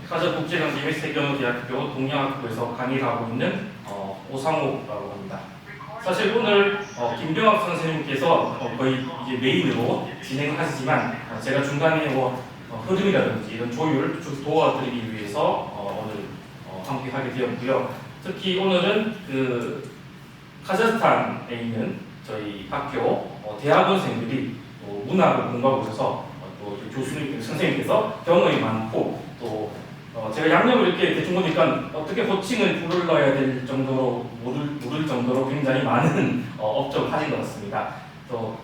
가저국제관계및 세계언어대학교 동양학부에서 강의를 하고 있는 오상호라고 합니다. 사실 오늘 김병학 선생님께서 거의 이제 메인으로 진행하시지만 제가 중간에 흐름이라든지 이런 조율 좀 도와드리기 위해서 오늘 함께 하게 되었고요. 특히 오늘은 그 카자흐스탄에 있는 저희 학교 대학원생들이 문학을 공부하고 있어서 또 교수님, 선생님께서 경험이 많고 또 제가 양력을 이렇게 대충 보니까 어떻게 호칭을 불러야 될 정도로 모를 정도로 굉장히 많은 업적을 하신 것 같습니다. 또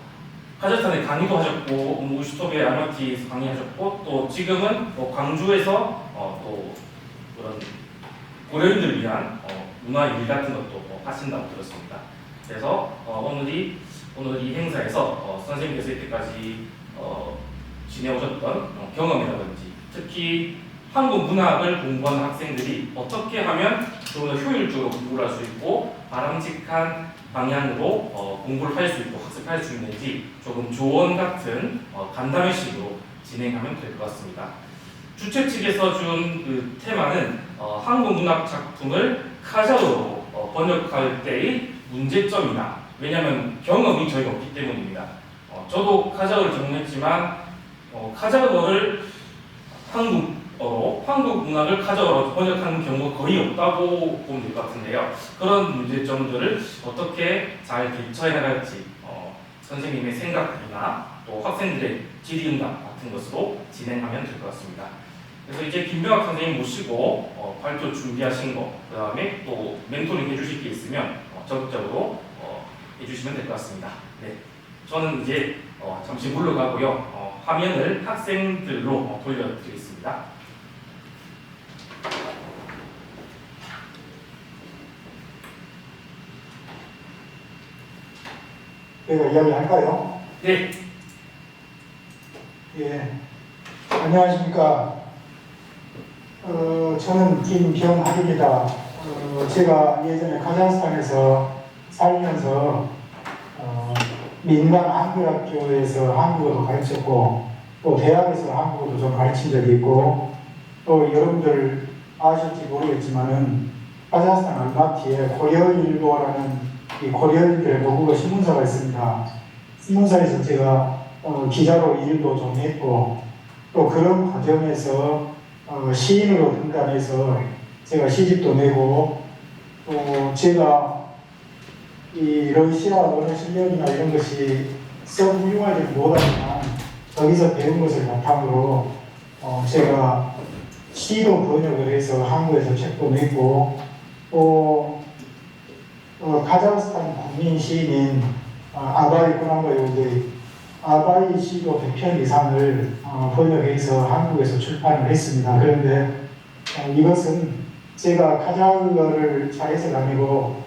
카자흐스탄에 강의도 하셨고 우슈토베 알마티에서 강의하셨고 또 지금은 광주에서 또 그런 고려인들을 위한 문화 일 같은 것도 하신다고 들었습니다. 그래서 오늘 이 행사에서 선생님께서 이때까지 지내오셨던 경험이라든지 특히 한국 문학을 공부하는 학생들이 어떻게 하면 좀 더 효율적으로 공부를 할 수 있고 바람직한 방향으로 공부를 할 수 있고 학습할 수 있는지 조금 조언 같은 간담회식으로 진행하면 될 것 같습니다. 주최 측에서 준 그 테마는 한국 문학 작품을 카자흐로 번역할 때의 문제점이나 왜냐하면 경험이 저희가 없기 때문입니다. 저도 카자흐를 전공했지만 카자흐어를 한국 문학을 카자흐로 번역하는 경우가 거의 없다고 보면 될 것 같은데요. 그런 문제점들을 어떻게 잘 대처해 나갈지 선생님의 생각이나 또 학생들의 질의응답 같은 것으로 진행하면 될 것 같습니다. 그래서 이제 김병학 선생님 모시고 발표 준비하신 거, 그 다음에 또 멘토링 해주실 게 있으면 적극적으로 해주시면 될 것 같습니다. 네, 저는 이제 잠시 물러가고요. 화면을 학생들로 돌려드리겠습니다. 제가 이야기할까요? 네. 예. 안녕하십니까. 저는 김병학입니다. 제가 예전에 카자흐스탄에서 살면서 민간 한국학교에서 한국어도 가르쳤고 또 대학에서 한국어도 좀 가르친 적이 있고 또 여러분들 아실지 모르겠지만은 카자흐스탄 알마티에 고려일보라는 이 고려인들의 모국어 신문사가 있습니다. 신문사에서 제가 기자로 일도 좀 했고 또 그런 과정에서 시인으로 등단해서 제가 시집도 내고 또 제가 이 러시아 언어 실력이나 이런 것이 썩 훌륭하지 못하지만 거기서 배운 것을 바탕으로 제가 시도 번역을 해서 한국에서 책도 냈고 또 카자흐스탄 국민 시인인 아바이 꾸란바요의 아바이 시도 100편 이상을 번역해서 한국에서 출판을 했습니다. 그런데 이것은 제가 카자흐어를 잘해서 아니고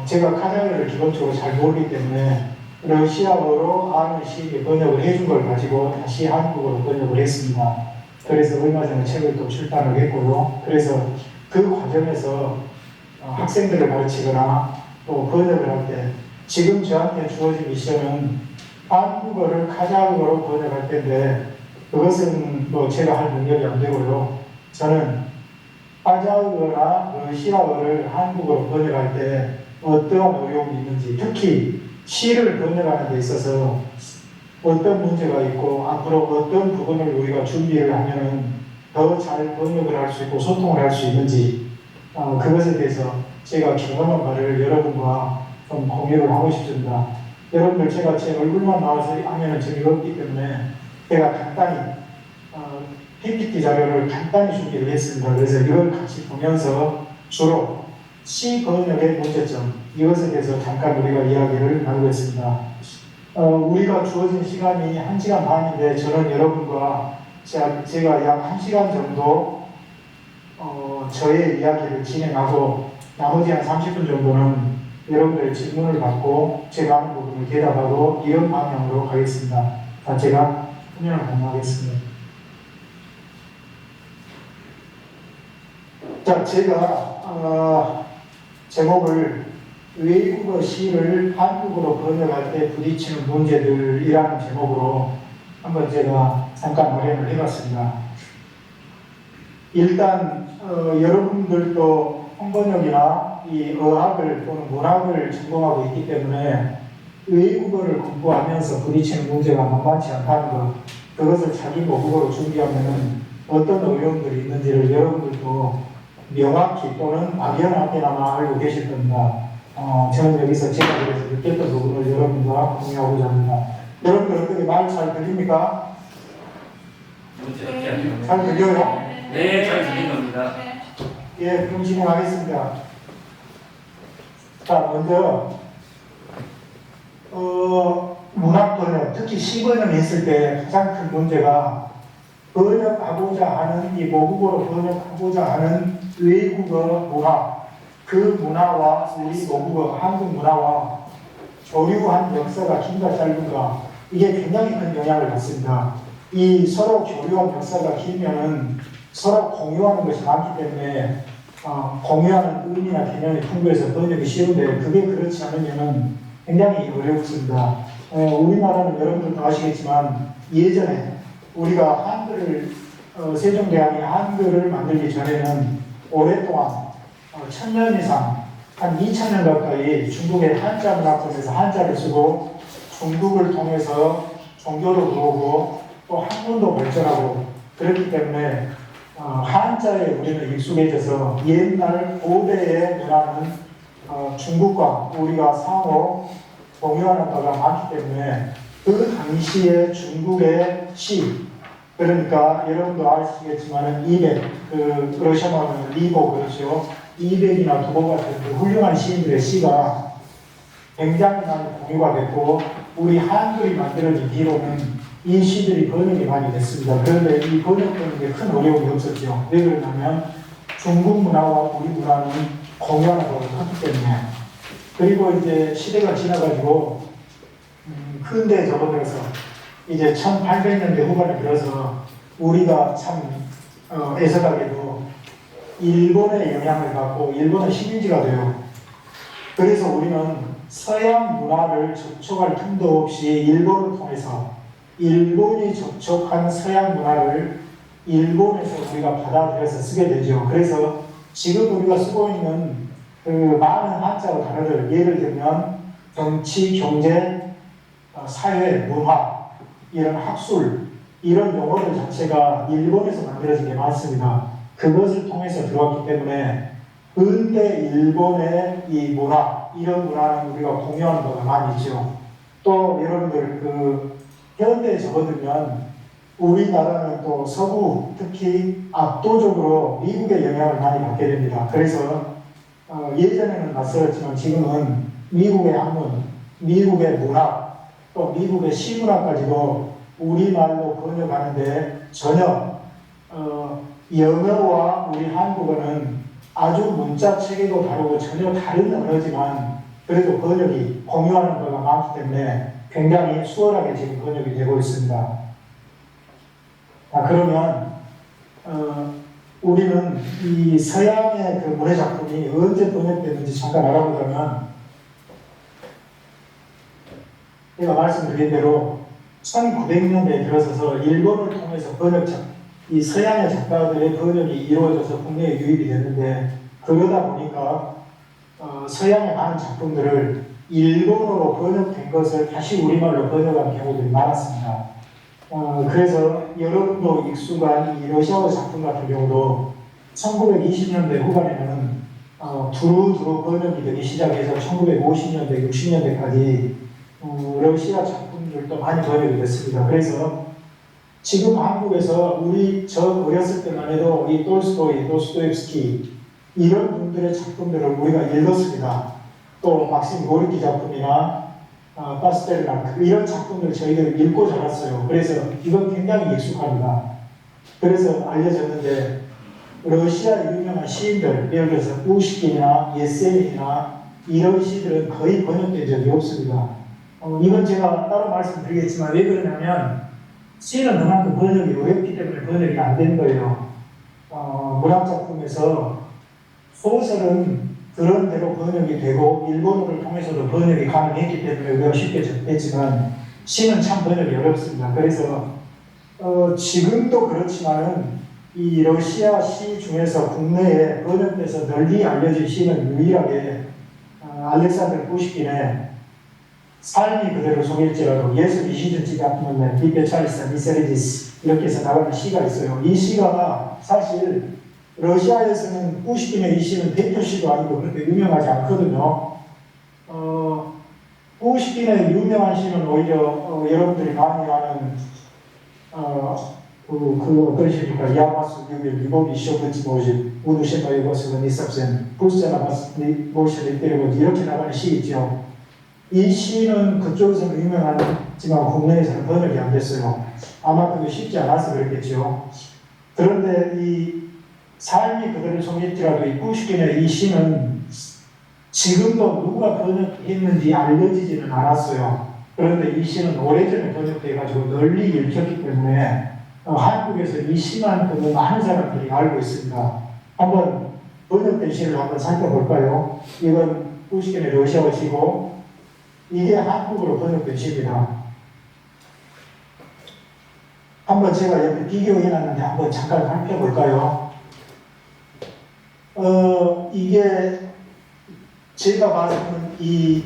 제가 카자흐어를 기본적으로 잘 모르기 때문에 러시아어로 아는 시인이 번역을 해준 걸 가지고 다시 한국어로 번역을 했습니다. 그래서 얼마 전에 책을 또 출판을 했고요. 그래서 그 과정에서 학생들을 가르치거나 또 번역을 할 때 지금 저한테 주어진 미션은 한국어를 카자흐어로 번역할 텐데 그것은 뭐 제가 할 능력이 안 되고요. 저는 카자흐어나 러시아어를 한국어로 번역할 때 어떠한 어려움이 있는지 특히 시를 번역하는 데 있어서 어떤 문제가 있고 앞으로 어떤 부분을 우리가 준비를 하면은 더 잘 번역을 할 수 있고 소통을 할 수 있는지 그것에 대해서 제가 경험한 바를 여러분과 좀 공유를 하고 싶습니다. 여러분들 제가 제 얼굴만 나와서 하면 재미없기 때문에 제가 간단히 PPT 자료를 간단히 준비를 했습니다. 그래서 이걸 같이 보면서 주로 시 번역의 문제점 이것에 대해서 잠깐 우리가 이야기를 나누겠습니다. 우리가 주어진 시간이 1시간 반인데 저는 여러분과 제가 약 1시간 정도 저의 이야기를 진행하고 나머지 한 30분 정도는 여러분들의 질문을 받고 제가 하는 부분을 대답하고 이런 방향으로 가겠습니다. 자, 제가 화면을 공유하겠습니다. 자, 제가 제목을 외국어 시를 한국어로 번역할 때 부딪히는 문제들이라는 제목으로 한번 제가 잠깐 마련을 해봤습니다. 일단 여러분들도 홍번역이나 이 어학을 또는 문학을 전공하고 있기 때문에 외국어를 공부하면서 부딪히는 문제가 만만치 않다는 것, 그것을 자기 모국어로 준비하면 어떤 어려움들이 있는지를 여러분들도 명확히 또는 막연하게나마 알고 계실 겁니다. 저는 여기서 제가 그래서 느꼈던 부분을 여러분과 공유하고자 합니다. 여러분들 어떻게 말 잘 들립니까? 잘 들려요? 네, 잘 들린 겁니다. 예, 그럼 진행하겠습니다. 자, 먼저 문학 번역, 특히 시번역 했을 때 가장 큰 문제가 번역하고자 하는 이 모국어로 번역하고자 하는 외국어 문화, 그 문화와 우리 모국어 한국 문화와 교류한 역사가 긴가 짧은가, 이게 굉장히 큰 영향을 받습니다. 이 서로 교류한 역사가 길면은 서로 공유하는 것이 많기 때문에 공유하는 의미나 개념이 풍부해서 번역이 쉬운데, 그게 그렇지 않으면은 굉장히 어렵습니다. 우리나라는 여러분들도 아시겠지만 예전에 우리가 한글을 세종대왕이 한글을 만들기 전에는 오랫동안 1000년 이상 한 2000년 가까이 중국의 한자 문화권에서 한자를 쓰고 중국을 통해서 종교도 들어오고 또 학문도 발전하고 그렇기 때문에 한자에 우리는 익숙해져서 옛날 고대의 문화는 중국과 우리가 상호 공유하는 바가 많기 때문에 그 당시에 중국의 시, 그러니까 여러분도 아시겠지만 200, 러시아 말로는 리보 그렇죠. 200이나 두보 같은 그 훌륭한 시인들의 시가 굉장히 많이 공유가 됐고, 우리 한글이 만들어진 뒤로는 이 시들이 번역이 많이 됐습니다. 그런데 이 번역되는 게 큰 어려움이 없었죠. 왜 그러냐면 중국 문화와 우리 문화는 공유하는 바가 컸기 때문에. 그리고 이제 시대가 지나가지고 근대에 접어들어서 이제 1800년대 후반에 들어서 우리가 참 애석하게도 일본의 영향을 받고 일본의 식민지가 돼요. 그래서 우리는 서양 문화를 접촉할 틈도 없이 일본을 통해서 일본이 접촉한 서양 문화를 일본에서 우리가 받아들여서 쓰게 되죠. 그래서 지금 우리가 쓰고 있는 그 많은 한자어 단어들, 예를 들면 정치, 경제, 사회, 문화, 이런 학술, 이런 용어들 자체가 일본에서 만들어진 게 많습니다. 그것을 통해서 들어왔기 때문에 근대 일본의 이 문화, 이런 문화는 우리가 공유하는 바가 많이 있죠. 또 여러분들 현대에 접어들면 우리나라는 또 서구, 특히 압도적으로 미국의 영향을 많이 받게 됩니다. 그래서 예전에는 낯설었지만 지금은 미국의 학문, 미국의 문학, 또 미국의 시문학까지도 우리말로 번역하는데 전혀 영어와 우리 한국어는 아주 문자 체계도 다르고 전혀 다른 언어지만 그래도 번역이 공유하는 바가 많기 때문에 굉장히 수월하게 지금 번역이 되고 있습니다. 그러면 우리는 이 서양의 그 문해 작품이 언제 번역됐는지 잠깐 알아보자면, 제가 말씀드린 대로 1900년대에 들어서서 일본을 통해서 이 서양의 작가들의 번역이 이루어져서 국내에 유입이 됐는데, 그러다 보니까 서양의 많은 작품들을 일본어로 번역된 것을 다시 우리말로 번역한 경우들이 많았습니다. 그래서 여러분도 익숙한 이 러시아어 작품 같은 경우도 1920년대 후반에는 두루두루 번역이 되기 시작해서 1950년대, 60년대까지 러시아 작품들도 많이 번역이 됐습니다. 그래서 지금 한국에서 저 어렸을 때만 해도 이 톨스토이, 도스토옙스키 이런 분들의 작품들을 우리가 읽었습니다. 또 막심 고르키 작품이나 파스텔이나 이런 작품들을 저희들이 읽고 자랐어요. 그래서 이건 굉장히 익숙합니다. 그래서 알려졌는데 러시아 유명한 시인들, 예를 들어서 푸시킨이나 예세닌이나 이런 시들은 거의 번역된 적이 없습니다. 이건 제가 따로 말씀드리겠지만 왜 그러냐면 시는 그만큼 번역이 어렵기 때문에 번역이 안 된 거예요. 문학작품에서 소설은 그런 대로 번역이 되고 일본어를 통해서도 번역이 가능했기 때문에 우리가 쉽게 접했지만 시는 참 번역이 어렵습니다. 그래서 지금도 그렇지만은 이 러시아 시 중에서 국내에 번역돼서 널리 알려진 시는 유일하게 알렉산더 푸시킨의 삶이 그대로 속일지라도 예수 이시든지가 앞면 비페 찰리스 미세리디스 이렇게 해서 나가는 시가 있어요. 이 시가 사실 러시아에서는 푸시킨의 이 시는 대표시도 아니고 그렇게 유명하지 않거든요. 푸시킨의 유명한 시는 오히려 여러분들이 많이 아는 어떤 시입니까? 야마스 유빌 리보비 쇼크치 모집 우두셰바이 버스는 니삽센 부스자나 모시를 때리고 이렇게 나가는 시 있죠. 이 시는 그쪽에서는 유명하지만 국내에서는 번역이 안 됐어요. 아마 그게 쉽지 않아서 그랬겠죠. 그런데 이 삶이 그대로 속일지라도 이 푸시킨의 이 시는 지금도 누가 번역했는지 알려지지는 않았어요. 그런데 이 시는 오래전에 번역돼가지고 널리 읽혔기 때문에 한국에서 이 시만큼은 많은 사람들이 알고 있습니다. 한번 번역된 시를 한번 살펴볼까요? 이건 푸시킨의 러시아어 시고 이게 한국어로 번역된 시입니다. 한번 제가 여기 비교해놨는데 한번 잠깐 살펴볼까요? 이게 제가 봐서는 이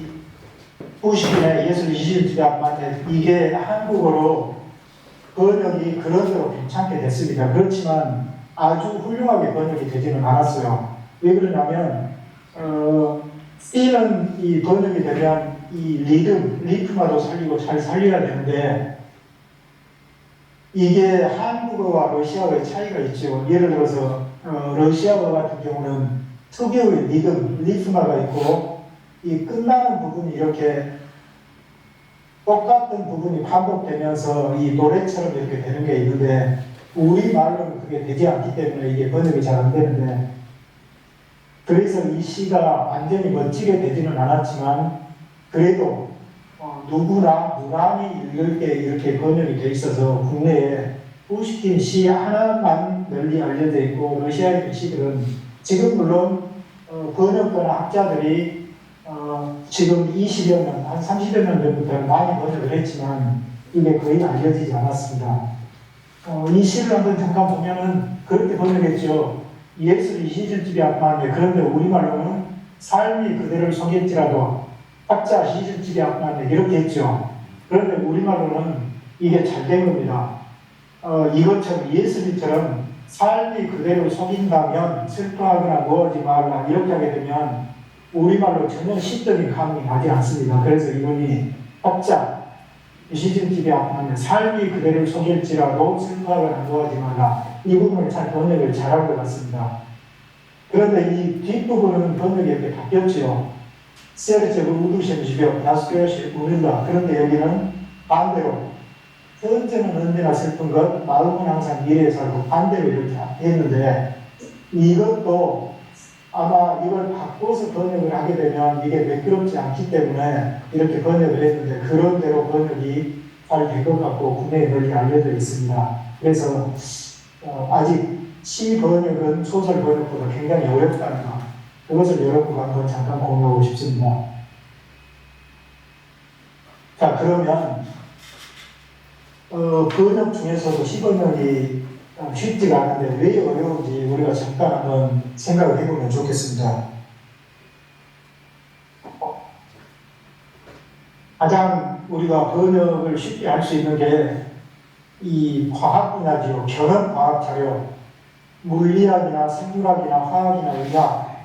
푸시킨의 예술 20세기 앞만에 이게 한국어로 번역이 그런대로 괜찮게 됐습니다. 그렇지만 아주 훌륭하게 번역이 되지는 않았어요. 왜 그러냐면 C는 이 번역이 되면 이 리프마도 살리고 잘 살려야 되는데 이게 한국어와 러시아어의 차이가 있죠. 예를 들어서 러시아어 같은 경우는 특유의 리프마가 있고 이 끝나는 부분이 이렇게 똑같은 부분이 반복되면서 이 노래처럼 이렇게 되는 게 있는데 우리말로는 그게 되지 않기 때문에 이게 번역이 잘 안 되는데 그래서 이 시가 완전히 멋지게 되지는 않았지만 그래도 누구나 무난히 읽을 때 이렇게 번역이 돼 있어서 국내에 푸시킨 시 하나만 널리 알려져 있고 러시아의 시들은 지금 물론 번역가나 학자들이 지금 20여 년, 한 30여 년 전부터 많이 번역을 했지만 이게 거의 알려지지 않았습니다. 이 시를 한번 잠깐 보면은 그렇게 번역했죠. 예수 20세기 앞만에 그런데 우리말로는 삶이 그대를 속일지라도 학자 20세기 앞만에 이렇게 했죠. 그런데 우리말로는 이게 잘 된 겁니다. 이것처럼 예수님처럼 삶이 그대로 속인다면 슬퍼하거나 노하지 말라 이렇게 하게 되면 우리말로 전혀 시적인 감이 나지 않습니다. 그래서 이분이 학자 시즌집에 앞에 삶이 그대를 속일지라도 슬퍼하거나 노하지 말라 이 부분을 잘 번역을 잘한 것 같습니다. 그런데 이 뒷부분은 번역이 이렇게 바뀌었죠. 세르체브 우두셈 집에 다스교시 우는다. 그런데 여기는 반대로 현재는 언제나 슬픈 것, 마음은 항상 미래에 살고 반대로 이렇게 했는데 이것도 아마 이걸 바꿔서 번역을 하게 되면 이게 매끄럽지 않기 때문에 이렇게 번역을 했는데 그런 대로 번역이 잘 될 것 같고 국내에 널리 알려져 있습니다. 그래서 아직 시 번역은 소설 번역보다 굉장히 어렵다는 것 그것을 여러분과 한번 잠깐 공유하고 싶습니다. 자 그러면 번역 중에서도 시 번역이 쉽지가 않은데 왜 어려운지 우리가 잠깐 한번 생각을 해보면 좋겠습니다. 가장 우리가 번역을 쉽게 할 수 있는 게 이 과학 분야지요. 결혼 과학 자료, 물리학이나 생물학이나 화학이나 의학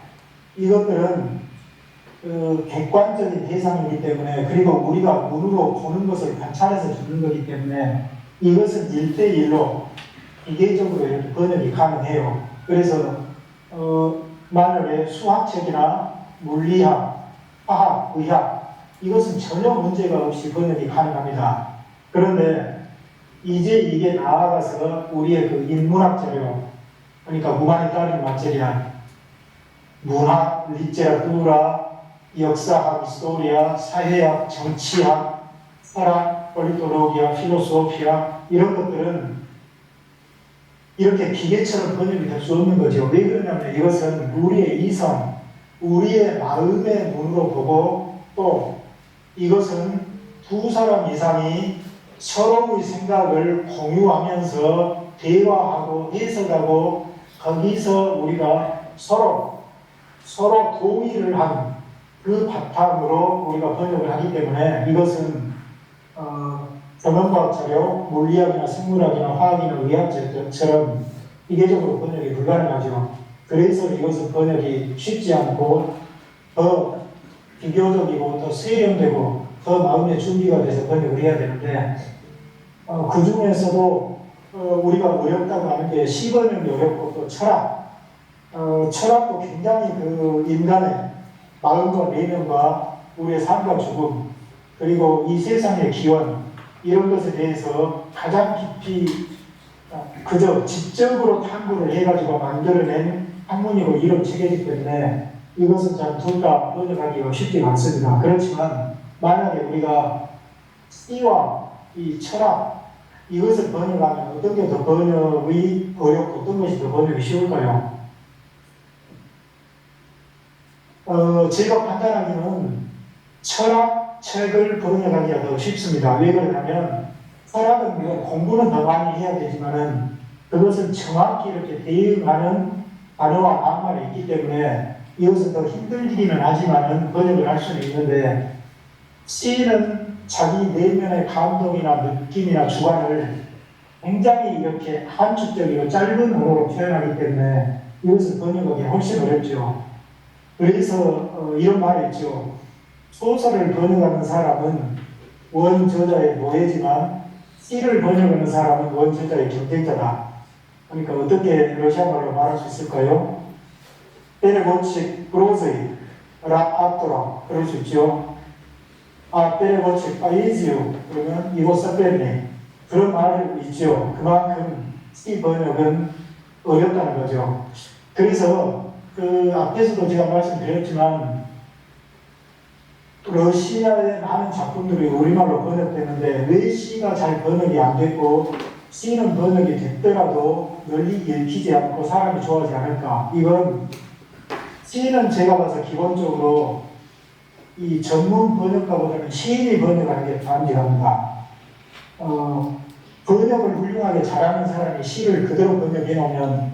이것들은 객관적인 대상이기 때문에 그리고 우리가 눈으로 보는 것을 관찰해서 듣는 거기 때문에 이것은 1대1로 기계적으로 이렇게 번역이 가능해요. 그래서 만약에 수학책이나 물리학, 화학, 의학 이것은 전혀 문제가 없이 번역이 가능합니다. 그런데 이제 이게 나아가서 우리의 그 인문학 자료, 그러니까 후마니타리움 마테리알, 문학, 리테라투라, 역사학, 히스토리아, 사회학, 정치학, 철학, 폴리토로기아, 필로소피아 이런 것들은 이렇게 기계처럼 번역이 될 수 없는 거죠. 왜 그러냐면 이것은 우리의 이성, 우리의 마음의 눈으로 보고 또 이것은 두 사람 이상이 서로의 생각을 공유하면서 대화하고 해석하고 거기서 우리가 서로 동의를 한 그 바탕으로 우리가 번역을 하기 때문에 이것은 경영과학 자료, 물리학이나 생물학이나 화학이나 의학처럼 이계적으로 번역이 불가능하죠. 그래서 이것은 번역이 쉽지 않고 더 비교적이고 더 세련되고 더 마음의 준비가 돼서 번역을 해야 되는데 그 중에서도 우리가 어렵다고 하는 게 시번역이 어렵고 또 철학도 굉장히 그 인간의 마음과 내면과 우리의 삶과 죽음 그리고 이 세상의 기원 이런 것에 대해서 가장 깊이 그저 지적으로 탐구를 해가지고 만들어낸 학문이고 이런 체계이기 때문에 이것은 참 둘 다 번역하기가 쉽지 않습니다. 그렇지만 만약에 우리가 시와 이 철학 이것을 번역하면 어떤 게 더 번역이 어렵고 어떤 것이 더 번역이 쉬울까요? 제가 판단하기는 철학책을 번역하기가 더 쉽습니다. 왜 그러냐면 철학은 공부는 더 많이 해야 되지만은 그것은 정확히 이렇게 대응하는 단어와 낱말이 있기 때문에 이것은 더 힘들 일이긴 하지만은 번역을 할 수는 있는데 시는 자기 내면의 감동이나 느낌이나 주관을 굉장히 이렇게 한축적이고 짧은 언어로 표현하기 때문에 이것을 번역하기 훨씬 어렵죠. 그래서 이런 말이 있죠. 소설을 번역하는 사람은 원저자의 노예지만 시를 번역하는 사람은 원저자의 경쟁자다. 그러니까 어떻게 러시아 말로 말할 수 있을까요? 페레보치 브로즈이 라아토라 그럴 수 있죠. 페레보치 파이지우 그러면 이고사페르네 그런 말이 있죠. 그만큼 시 번역은 어렵다는 거죠. 그래서 그 앞에서도 제가 말씀드렸지만 러시아의 많은 작품들이 우리말로 번역되는데 왜 시가 잘 번역이 안 됐고 시는 번역이 됐더라도 널리 읽히지 않고 사람이 좋아하지 않을까? 이건 시는 제가 봐서 기본적으로 이 전문 번역가보다는 시인이 번역하는 게 바람직합니다. 번역을 훌륭하게 잘하는 사람이 시를 그대로 번역해 놓으면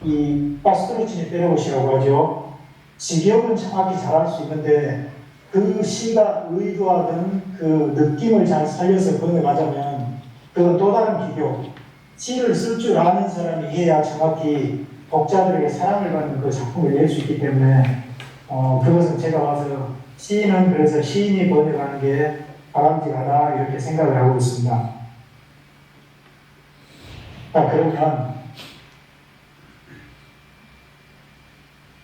이 파스트로치니 페레고시라고 하죠. 직역은 정확히 잘할 수 있는데 그 시가 의도하던 그 느낌을 잘 살려서 번역하자면 그건 또 다른 비교. 시를 쓸 줄 아는 사람이 해야 정확히 독자들에게 사랑을 받는 그 작품을 낼 수 있기 때문에 그것은 제가 봐서 시인은 그래서 시인이 번역하는 게 바람직하다 이렇게 생각을 하고 있습니다. 그러면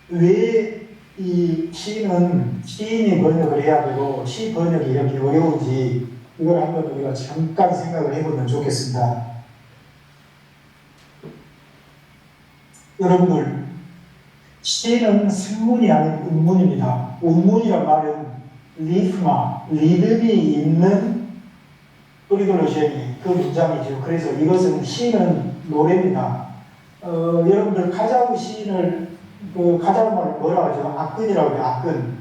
왜 이 시는 시인이 번역을 해야 되고 시 번역이 이렇게 어려운지 이걸 한번 우리가 잠깐 생각을 해보면 좋겠습니다. 여러분들 시는 생문이 아닌 운문입니다. 운문이란 말은 리듬이 있는 프리글로시엔이 그 문장이죠. 그래서 이것은 시는 노래입니다. 여러분들 카자흐 시인을 카자흐 말을 뭐라 하죠? 악근이라고 해요. 악근.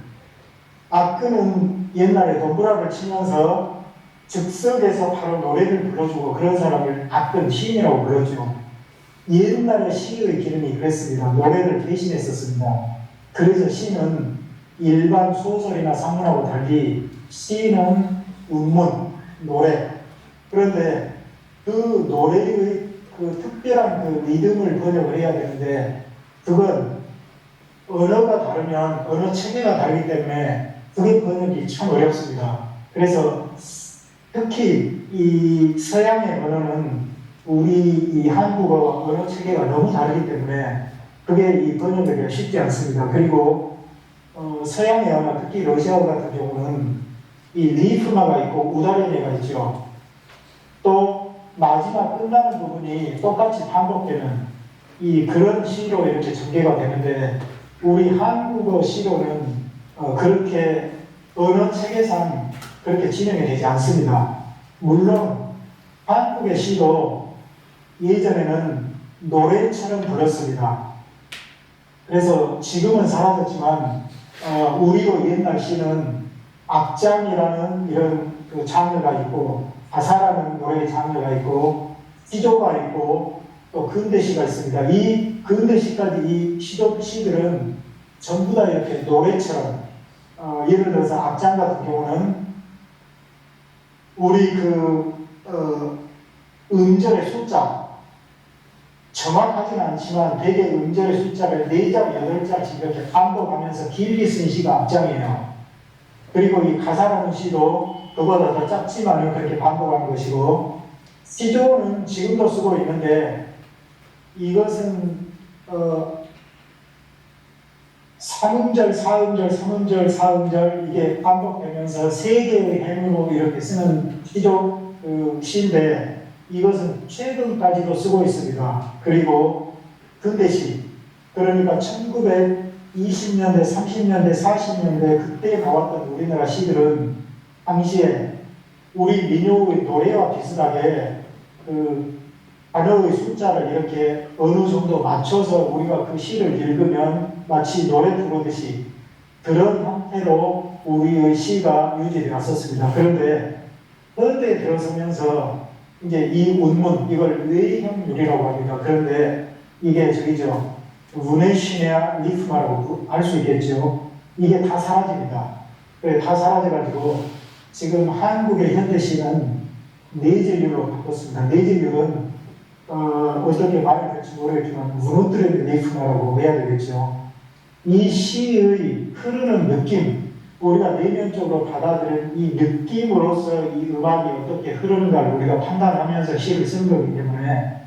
악근은 옛날에 dom브라를 치면서 즉석에서 바로 노래를 불러주고 그런 사람을 악근 시인이라고 불렀죠. 옛날에 시의 기름이 그랬습니다. 노래를 대신했었습니다. 그래서 시는 일반 소설이나 산문하고 달리 시는 운문, 노래. 그런데 그 노래의 그 특별한 그 리듬을 번역을 해야 되는데 그건 언어가 다르면 언어 체계가 다르기 때문에 그게 번역이 참 어렵습니다. 그래서 특히 이 서양의 언어는 우리 이 한국어 언어 체계가 너무 다르기 때문에 그게 이 번역하기가 쉽지 않습니다. 그리고 서양의 언어, 특히 러시아어 같은 경우는 이 리프마가 있고 우다레네가 있죠. 또 마지막 끝나는 부분이 똑같이 반복되는 그런 시로 이렇게 전개가 되는데 우리 한국어 시로는 그렇게 언어 체계상 그렇게 진행이 되지 않습니다. 물론 한국의 시도 예전에는 노래처럼 불렀습니다. 그래서 지금은 사라졌지만 우리도 옛날 시는 악장이라는 이런 그 장르가 있고 가사라는 노래의 장르가 있고 시조가 있고 또 근대시가 있습니다. 이 근대시까지 이 시들은 전부 다 이렇게 노래처럼 예를 들어서 악장 같은 경우는 우리 음절의 숫자 정확하지는 않지만 대개 음절의 숫자를 4자, 8자씩 이렇게 반복하면서 길게 쓴 시가 악장이에요. 그리고 이 가사라는 시도 그보다 더 짧지만은 그렇게 반복하는 것이고, 시조는 지금도 쓰고 있는데 이것은 3음절, 4음절, 3음절, 4음절 이게 반복되면서 3개의 행으로 이렇게 쓰는 시조 시인데 이것은 최근까지도 쓰고 있습니다. 그리고 근대시, 그러니까 1920년대, 30년대, 40년대 그때 나왔던 우리나라 시들은 당시에 우리 민요의 노래와 비슷하게 단어의 숫자를 이렇게 어느 정도 맞춰서 우리가 그 시를 읽으면 마치 노래 부르듯이 그런 형태로 우리의 시가 유지되었었습니다. 그런데 현대에 들어서면서 이제 이 운문, 이걸 외형률이라고 합니다. 그런데 이게 저기죠. 루네시네아 리프마라고 할 수 있겠죠. 이게 다 사라집니다. 그래, 다 사라져가지고 지금 한국의 현대시는 네질률로 바꿨습니다. 네질률은 어떻게 말이 될지 모르겠지만 무너뜨리는 리프마라고 해야 되겠죠. 이 시의 흐르는 느낌, 우리가 내면적으로 받아들인 이 느낌으로서 이 음악이 어떻게 흐르는가를 우리가 판단하면서 시를 쓴 거기 때문에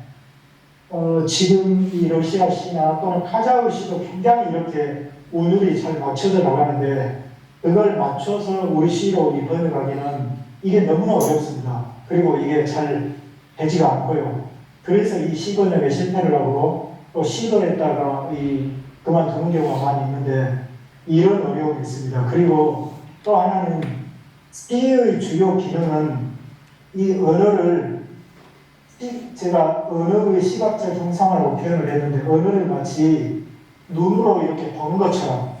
지금 이 러시아 시나 또는 카자흐 시도 굉장히 이렇게 운율이 잘 맞춰져 나가는데 그걸 맞춰서 우리 시로 번역하기는 이게 너무나 어렵습니다. 그리고 이게 잘 되지가 않고요. 그래서 이 시 번역에 실패를 하고 또 시도했다가 그만두는 경우가 많이 있는데 이런 어려움이 있습니다. 그리고 또 하나는 시의 주요 기능은 이 언어를 제가 언어의 시각적 형상화라고 표현을 했는데 언어를 마치 눈으로 이렇게 보는 것처럼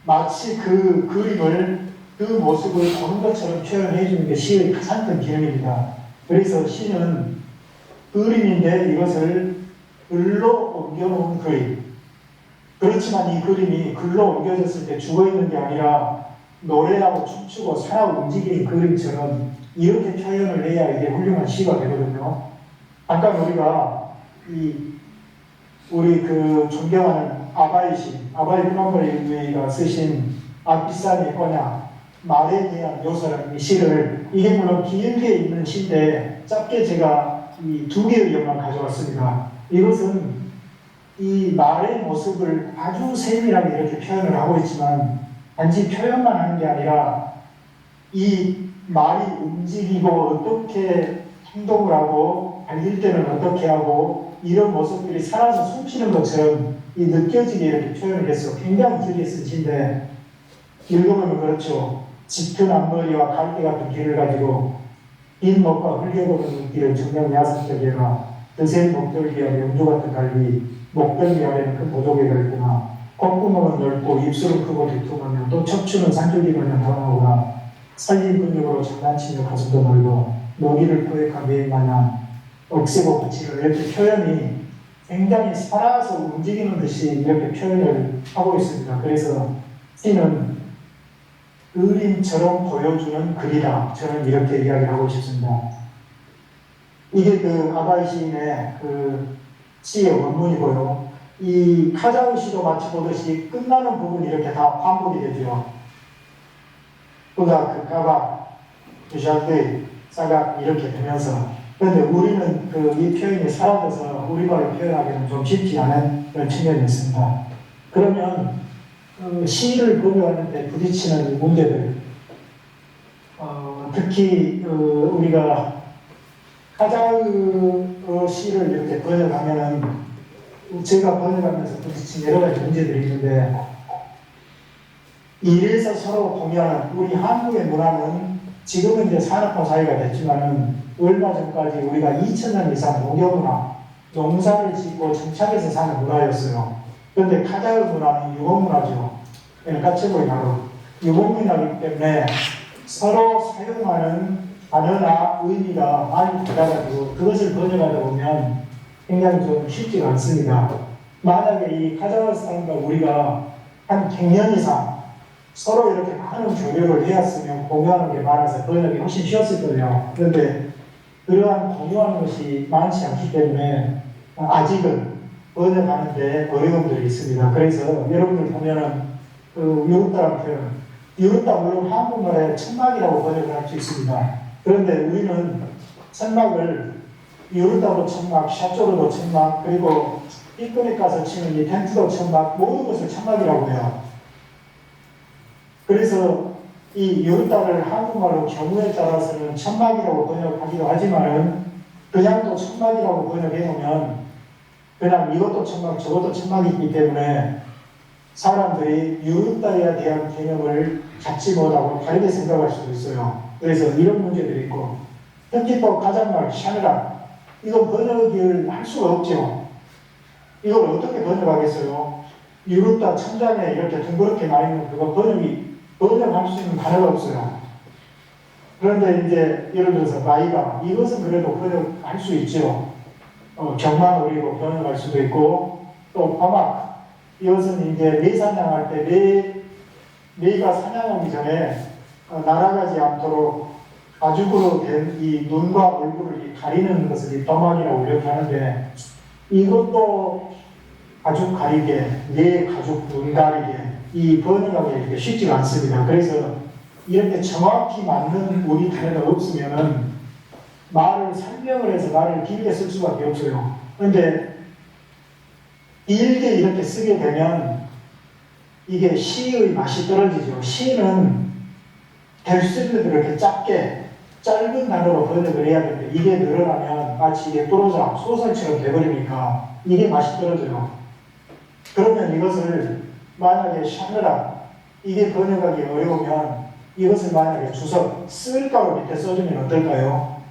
마치 그 그림을 그 모습을 보는 것처럼 표현해 주는 게 시의 가장 큰 기능입니다. 그래서 시는 그림인데 이것을 글로 옮겨놓은 그림. 그렇지만 이 그림이 글로 옮겨졌을 때 죽어있는 게 아니라 노래하고 춤추고 살아 움직이는 그림처럼 이렇게 표현을 해야 이게 훌륭한 시가 되거든요. 잠깐 우리가 우리 존경하는 아바이 쿠남벌이가 쓰신 아비산의 언약, 말에 대한 묘사라는 이 시를, 이게 물론 길게 있는 시인데 짧게 제가 이 2개의 영만 가져왔습니다. 이것은 이 말의 모습을 아주 세밀하게 이렇게 표현을 하고 있지만 단지 표현만 하는 게 아니라 이 말이 움직이고 어떻게 행동을 하고 달릴 때는 어떻게 하고 이런 모습들이 살아서 숨쉬는 것처럼 이 느껴지게 이렇게 표현을 해서 굉장히 길게 쓴 시인데 읽어보면 그렇죠. 짙은 앞머리와 갈대 같은 길을 가지고 긴 목과 흘려보는 눈길을 정녕 야습적이라 드센 목덜기와 명주 같은 갈비 목덜미 아래는 큰 보조개가 있구나. 콧구멍은 넓고 입술은 크고 두툼하며 또 척추는 산줄기 마냥 다양하구나. 살린 근육으로 장난치며 가슴도 넓고 먹이를 포획한 매인 마냥 억세고 붙이고 이렇게 표현이 굉장히 살아서 움직이는 듯이 이렇게 표현을 하고 있습니다. 그래서 시는 그림처럼 보여주는 글이다. 저는 이렇게 이야기하고 싶습니다. 이게 아바이 시인의 시의 원문이고요. 이 카자흐 시도 마치 보듯이 끝나는 부분이 이렇게 다 반복이 되죠. 그가 가가, 주샤드, 싸가 이렇게 되면서 그런데 우리는 이 표현이 사라져서 우리말로 표현하기는 좀 쉽지 않은 그런 측면이 있습니다. 그러면 시를 번역하는데 부딪히는 문제들, 특히 우리가 카자흐 시를 이렇게 번역하면은 제가 번역하면서 부딪힌 여러 가지 문제들이 있는데 이래서 서로 공유하는 우리 한국의 문화는 지금은 이제 산업화 사회가 됐지만은 얼마 전까지 우리가 2000년 이상 농경문화, 농사를 짓고 정착해서 사는 문화였어요. 그런데 카자흐 문화는 유목문화죠. 까치보이 나루. 유목문화이기 때문에 서로 사용하는 단어나 의미가 많이 달라가지고 그것을 번역하다 보면 굉장히 좀 쉽지가 않습니다. 만약에 이 카자흐스탄과 우리가 한 100년 이상 서로 이렇게 많은 교류를 해왔으면 공유하는 게 많아서 번역이 훨씬 쉬웠을 거예요. 그런데 그러한 공유하는 것이 많지 않기 때문에 아직은 번역하는데 어려움들이 있습니다. 그래서 여러분들 보면은 그 유럽다라는 표현, 유럽다 물론 한국말에 천막이라고 번역을 할 수 있습니다. 그런데 우리는 천막을 유럽다도 천막, 샤쪼르도 천막, 그리고 피크닉 가서 치는 이 텐트도 천막, 모든 것을 천막이라고 해요. 그래서 이 유럽다를 한국말로 경우에 따라서는 천막이라고 번역하기도 하지만은 그냥 또 천막이라고 번역해 놓으면 그냥 이것도 천막, 저것도 천막이기 때문에 사람들이 유럽다에 대한 개념을 갖지 못하고 다르게 생각할 수도 있어요. 그래서 이런 문제들이 있고, 특히 또 가장말, 샤느라, 이거 번역을 할 수가 없죠. 이걸 어떻게 번역하겠어요? 유럽다 천장에 이렇게 둥그렇게 나 있는 그거 번역할 수 있는 단어가 없어요. 그런데 이제 예를 들어서 마이가, 이것은 그래도 번역할 수 있죠. 경마놀이로 번역할 수도 있고, 또 바막, 이것은 이제 매 사냥할 때 매가 사냥하기 전에 날아가지 않도록 가죽으로 된 이 눈과 얼굴을 가리는 것을 이 바막이라고 이렇게 하는데, 이것도 가죽 가리개, 매 가죽 눈 가리개, 이 번역하기 이렇게 쉽지가 않습니다. 그래서 이렇게 정확히 맞는 우리 단어가 없으면은 말을 설명을 해서 말을 길게 쓸 수밖에 없어요. 그런데 길게 이렇게 쓰게 되면 이게 시의 맛이 떨어지죠. 시는 될 수 있는 대로 이렇게 짧은 단어로 번역을 해야 되는데 이게 늘어나면 마치 이게 프로자, 소설처럼 돼버리니까 이게 맛이 떨어져요. 그러면 이것을 만약에 샤느라, 이게 번역하기 어려우면 이것을 만약에 주석, 쓸가루 밑에 써주면 어떨까요?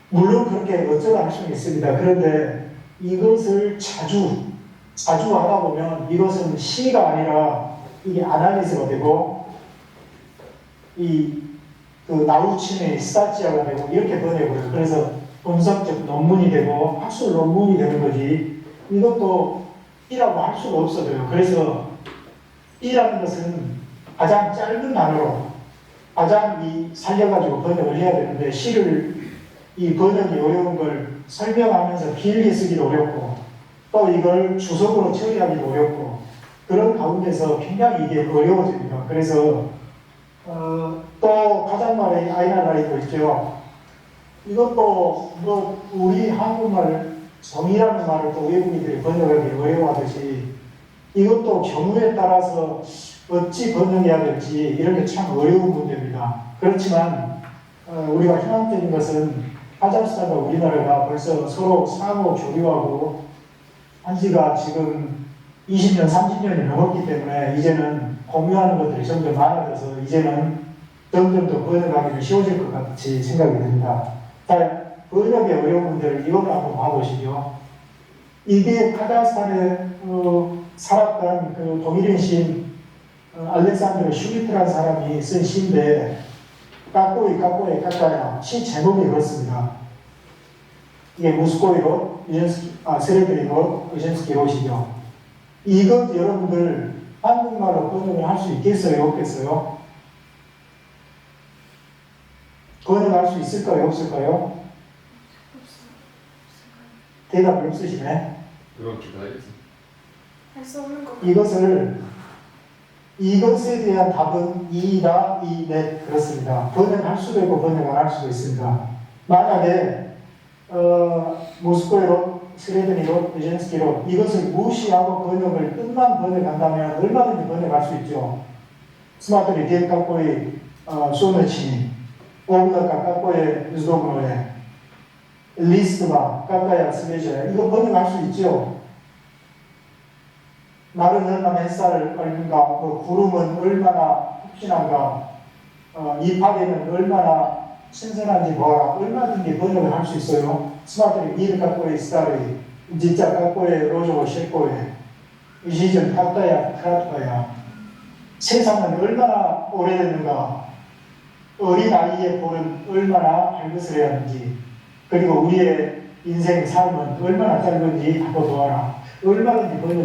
물론 그렇게 어쩌다 할 수는 있습니다. 그런데 이것을 자주 하다 보면 이것은 시가 아니라 이게 아날리즈가 되고 그 나우치의 스타치아가 되고 이렇게 번역을, 그래서 분석적 논문이 되고 학술 논문이 되는 거지, 이것도 이라고 할 수가 없어져요. 그래서 이라는 것은 가장 짧은 단어로 가장 살려가지고 번역을 해야 되는데, 시를 이 번역이 어려운 걸 설명하면서 길게 쓰기도 어렵고 또 이걸 주석으로 처리하기도 어렵고, 그런 가운데서 굉장히 이게 어려워집니다. 그래서 또 가장말의 아이나라이도 있죠. 이것도 뭐 우리 한국말 정의라는 말을 또 외국인들이 번역하기 어려워하듯이 이것도 경우에 따라서 어찌 번역해야 될지 이렇게 참 어려운 문제입니다. 그렇지만 우리가 희망적인 것은 카자흐스탄과 우리나라가 벌써 서로 상호 교류하고 한 지가 지금 20년, 30년이 넘었기 때문에 이제는 공유하는 것들이 점점 많아져서 이제는 점점 더 번역하기는 쉬워질 것 같이 생각이 듭니다. 자, 번역의 어려운 문제를 이걸로 한번 봐보시죠. 이게 카자흐스탄에 살았던 그 독일인 시인 알렉산드르 슈미트라는 사람이 쓴 시인데, 까까야 시 제목이 그렇습니다. 이게 무스코이로 세레브리고 의젠스키 롯이죠. 이것 여러분들 한국말로 번역을 할 수 있겠어요? 없겠어요? 번역할 수 있을까요? 없을까요? 대답이 없으시네. 그렇기도 하겠지. 할 수 없는 것 이것에 대한 답은 이다, 넷 그렇습니다. 번역할 수도 있고 번역 안 할 수도 있습니다. 만약에 모스크바로, 스레드니로, 유젠스키로 이것을 무시하고 번역을 뜻만 번역한다면 얼마든지 번역할 수 있죠. 스마트리 디에 까꼬이 소메치니, 오브다카 까꼬에 유즈도그노에, 리스트바 까까야 스베샤, 이거 번역할 수 있죠. 날은 얼마나 햇살을 얼는가, 구름은 얼마나 푹신한가, 이파리는 얼마나 신선한지 보아라. 얼마든지 번역을 할 수 있어요. 스마트리 니르 까꼬에 스타리, 진짜 까꼬에 로조고 셰꼬에, 시즌 카타야 크라트야. 세상은 얼마나 오래됐는가, 어린 아이의 볼은 얼마나 발긋을 해야 하는지, 그리고 우리의 인생 삶은 얼마나 짧은지 한번 보아라. 얼마든지 번역